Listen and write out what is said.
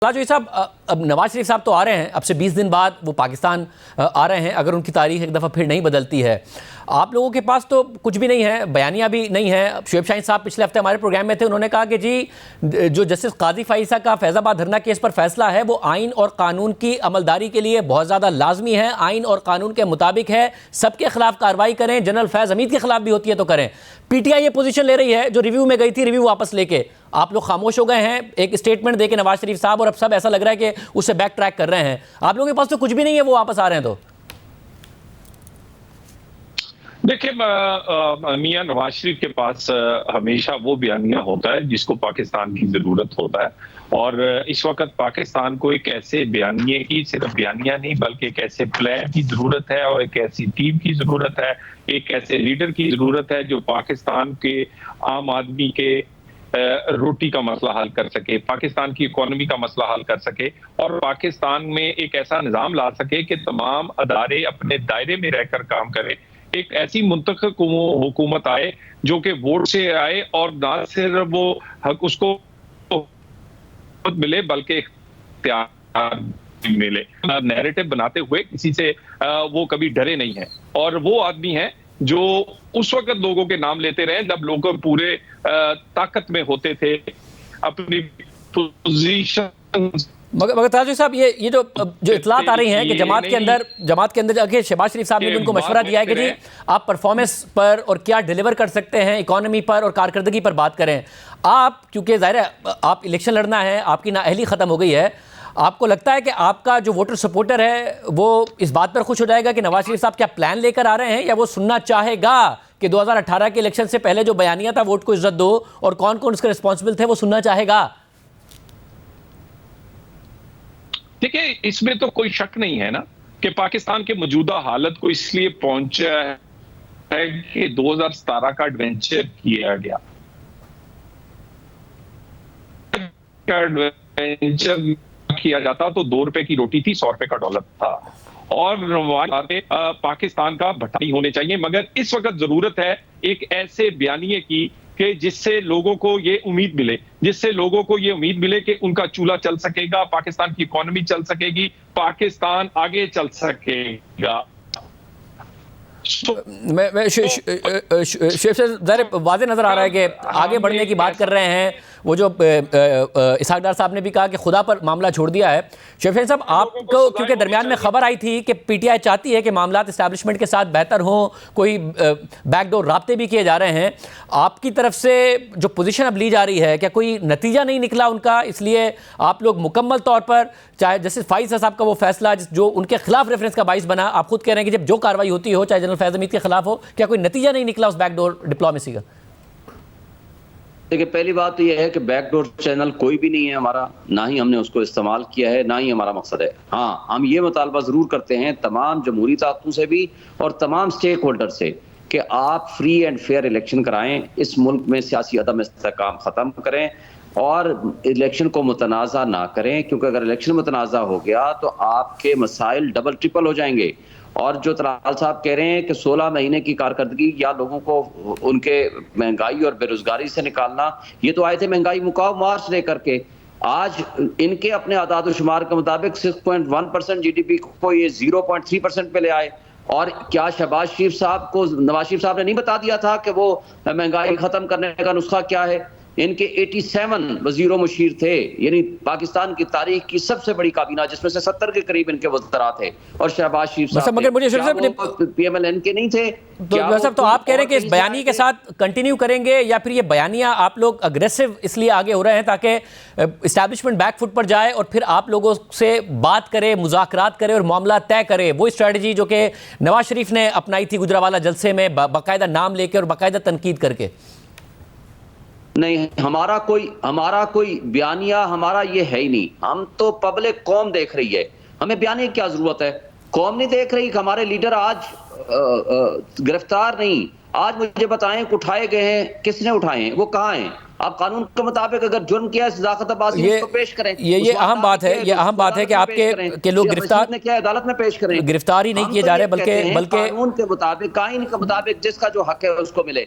जी साहब, अब नवाज शरीफ साहब तो आ रहे हैं, अब से 20 दिन बाद वो पाकिस्तान आ रहे हैं। अगर उनकी तारीख एक दफ़ा फिर नहीं बदलती है, आप लोगों के पास तो कुछ भी नहीं है, बयानिया भी नहीं है। शुएब शाहीन साहब पिछले हफ्ते हमारे प्रोग्राम में थे, उन्होंने कहा कि जी जो जस्टिस काजी फाइसा का फैज़ाबाद धरना केस पर फैसला है वो आइन और कानून की अमलदारी के लिए बहुत ज़्यादा लाजमी है, आइन और कानून के मुताबिक है, सबके खिलाफ कार्रवाई करें, जनरल फैज़ हमीद के खिलाफ भी होती है तो करें। पीटीआई ये पोजीशन ले रही है, जो रिव्यू में गई थी रिव्यू वापस लेके आप लोग खामोश हो गए हैं, एक स्टेटमेंट देके नवाज शरीफ साहब, और अब सब ऐसा लग रहा है कि उससे बैक ट्रैक कर रहे हैं। आप लोगों के पास तो कुछ भी नहीं है, वो वापस आ रहे हैं। तो देखिए, मियां नवाज शरीफ के पास हमेशा वो बयानिया होता है जिसको पाकिस्तान की जरूरत होता है, और इस वक्त पाकिस्तान को एक ऐसे बयानिए की, सिर्फ बयानिया नहीं बल्कि एक ऐसे प्लेयर की जरूरत है और एक ऐसी टीम की जरूरत है, एक ऐसे लीडर की जरूरत है जो पाकिस्तान के आम आदमी के रोटी का मसला हल कर सके, पाकिस्तान की इकोनॉमी का मसला हल कर सके, और पाकिस्तान में एक ऐसा निजाम ला सके कि तमाम अदारे अपने दायरे में रहकर काम करें। एक ऐसी मुंतखब हुकूमत आए जो कि वोट से आए, और ना सिर्फ वो हक उसको मिले बल्कि इख्तियार मिले। नैरेटिव बनाते हुए किसी से वो कभी डरे नहीं है, और वो आदमी है जो उस वक्त लोगों के नाम लेते रहे जब लोग पूरे ताकत में होते थे, अपनी पोजीशन। मगर ताजू साहब, ये जो इतलात आ रही हैं कि जमात के अंदर जाके शहबाज शरीफ साहब ने भी उनको मशवरा दिया है कि जी आप परफॉर्मेंस पर और क्या डिलीवर कर सकते हैं, इकोनॉमी पर और कारकर्दगी पर बात करें। आप क्योंकि जाहिर है आप इलेक्शन लड़ना है, आपकी नाअहली ख़त्म हो गई है, आपको लगता है कि आपका जो वोटर सपोर्टर है वो इस बात पर खुश हो जाएगा कि नवाज शरीफ साहब क्या प्लान लेकर आ रहे हैं, या वो सुनना चाहेगा कि 2018 के इलेक्शन से पहले जो बयानिया था वोट को इज्जत दो और कौन कौन उसके रिस्पॉन्सिबल थे वो सुनना चाहेगा? देखिए, इसमें तो कोई शक नहीं है ना कि पाकिस्तान के मौजूदा हालत को इसलिए पहुंचा है कि 2017 का एडवेंचर किया गया। एडवेंचर किया जाता तो 2 रुपए की रोटी थी, 100 रुपए का डॉलर था, और पाकिस्तान का भट्टा होने चाहिए। मगर इस वक्त जरूरत है एक ऐसे बयानिए की कि जिससे लोगों को ये उम्मीद मिले कि उनका चूल्हा चल सकेगा, पाकिस्तान की इकोनॉमी चल सकेगी, पाकिस्तान आगे चल सकेगा। वाज़ेह नजर आ रहा है कि आगे बढ़ने की बात कर रहे हैं। वो जो इसहाक डार साहब ने भी कहा कि खुदा पर मामला छोड़ दिया है। शेख शाहीन साहब, आपको क्योंकि दरमियान में खबर आई थी कि पीटीआई चाहती है कि मामला इस्टेब्लिशमेंट के साथ बेहतर हो, कोई बैकडोर राब्ते भी किए जा रहे हैं, आपकी तरफ से जो पोजीशन अब ली जा रही है, क्या कोई नतीजा नहीं निकला उनका, इसलिए आप लोग मुकम्मल तौर पर, चाहे जस्टिस फाइसा साहब का वो फैसला जो उनके खिलाफ रेफरेंस का बाइस बना, आप खुद कह रहे हैं कि जब जो कार्रवाई होती हो चाहे जनरल फैज़ हमीद के खिलाफ हो, क्या कोई नतीजा नहीं निकला उस बैकडोर डिप्लोमेसी का? देखिए, पहली बात तो यह है कि बैकडोर चैनल कोई भी नहीं है हमारा, ना ही हमने उसको इस्तेमाल किया है, ना ही हमारा मकसद है। हाँ, हम ये मुतालबा जरूर करते हैं तमाम जमहूरी ताकतों से भी और तमाम स्टेक होल्डर से कि आप फ्री एंड फेयर इलेक्शन कराएं, इस मुल्क में सियासी अदम इस्तेहकाम ख़त्म करें और इलेक्शन को मुतनाज़ा ना करें, क्योंकि अगर इलेक्शन मुतनाज़ा हो गया तो आपके मसाइल डबल ट्रिपल हो जाएंगे। और जो तलाल साहब कह रहे हैं कि 16 महीने की कारकर्दगी या लोगों को उनके महंगाई और बेरोजगारी से निकालना, ये तो आए थे महंगाई मुकाव मार्च लेकर के। आज इनके अपने आदाद शुमार के मुताबिक 6.1% जीडीपी को ये 0.3% पे ले आए। और क्या शहबाज शरीफ साहब को नवाज शरीफ साहब ने नहीं बता दिया था कि वो महंगाई खत्म करने का नुस्खा क्या है? इनके 87 वजीरों मुशीर थे, यानी पाकिस्तान की तारीख की सबसे बड़ी काबीना, जिसमें से 70 के करीब इनके वज़रा थे, और शहबाज शरीफ साहब मगर मुझे पीएमएलएन के नहीं थे। तो आप कह रहे हैं कि इस बयानी के साथ कंटिन्यू करेंगे, या फिर ये बयानिया आप लोग अग्रेसिव इसलिए आगे हो रहे हैं ताकि इस्टेब्लिशमेंट बैक फुट पर जाए और फिर आप लोगों से बात करे, मुज़ाकरात करे और मामला तय करे? वो स्ट्रेटजी जो कि नवाज शरीफ ने अपनाई थी गुजरावाला जलसे में, बाकायदा नाम लेकर और बाकायदा तनकीद करके। नहीं, हमारा कोई बयानिया हमारा ये है ही नहीं। हम तो पब्लिक कौम देख रही है, हमें बयानिया की क्या जरूरत है? कौम नहीं देख रही कि हमारे लीडर आज गिरफ्तार नहीं, आज मुझे बताएं उठाए गए हैं, किसने उठाए हैं, वो कहाँ हैं? आप कानून के मुताबिक अगर जुर्म किया है, सदाकत-ए-बाज़ी उसको पेश करें। ये अहम बात है, ये अहम बात है कि आपके लोग गिरफ्तार क्या अदालत में पेश करें, गिरफ्तार ही नहीं किए जा रहे, बल्कि कानून के मुताबिक, कानून के मुताबिक जिसका जो हक है उसको मिले।